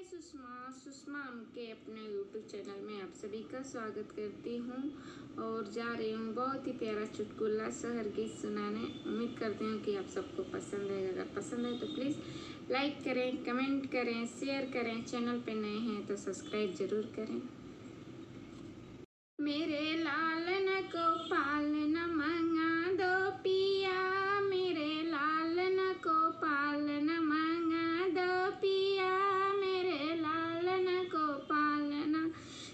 सुषमा के अपने YouTube channel में आप सभी का स्वागत करती हूँ और जा रही हूँ बहुत ही प्यारा चुटकुला शहर गीत सुनाने। उम्मीद करती हूँ कि आप सबको पसंद है। अगर पसंद है तो प्लीज़ लाइक करें, कमेंट करें, शेयर करें। चैनल पे नए हैं तो सब्सक्राइब ज़रूर करें। मेरे लालन को पालना मंगा दो पिया, मेरे लालन को पालना मंगा दो पिया, मेरे लालन को पालना।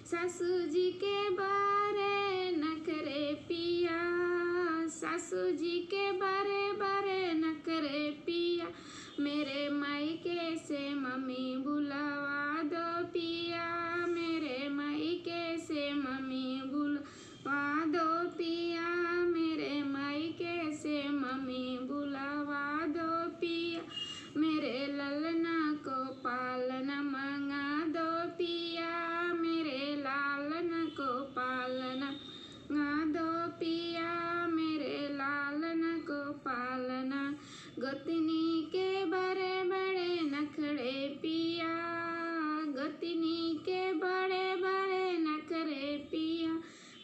सासू जी के बारे नखरे पिया, सासू जी के बारे बारे नखरे पिया, मेरे मायके से मम्मी बुलावा दो पिया, मेरे मायके से मम्मी बुलावा दो पिया, मेरे मायके से मम्मी बुलावा दो पिया, मेरे ललना को पालना मंगा दो पिया, मेरे लालन को पालना मंगा दो पिया, मेरे लालन को पालना। गोतनी के बड़े बड़े नखरे पिया, गोतनी के बड़े बड़े नखरे पिया,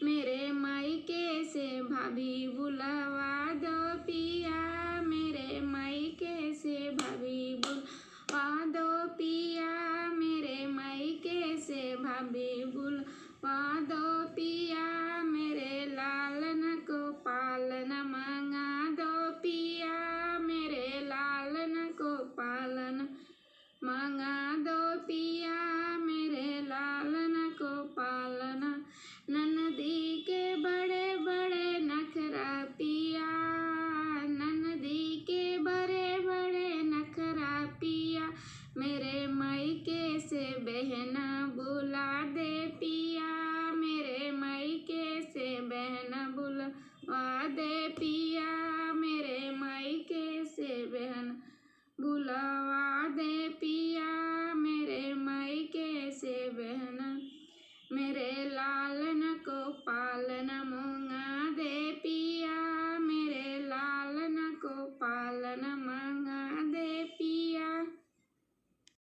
मेरे मायके से भाभी बुलावा दो पिया, मेरे मायके से भाभी बुलावा दो पिया, मेरे मायके से भाभी बुलावा दो पिया, मेरे लालन को पालना मंगा दो पिया, मेरे लालन को पालना मंगा दो पिया, मेरे लालन को पालना। ननदी के बड़े बड़े नखरा पिया, ननदी के बड़े बड़े नखरा पिया, मेरे मायके से बहना बुला दे पिया, मेरे मायके से बहना बुला दे पिया।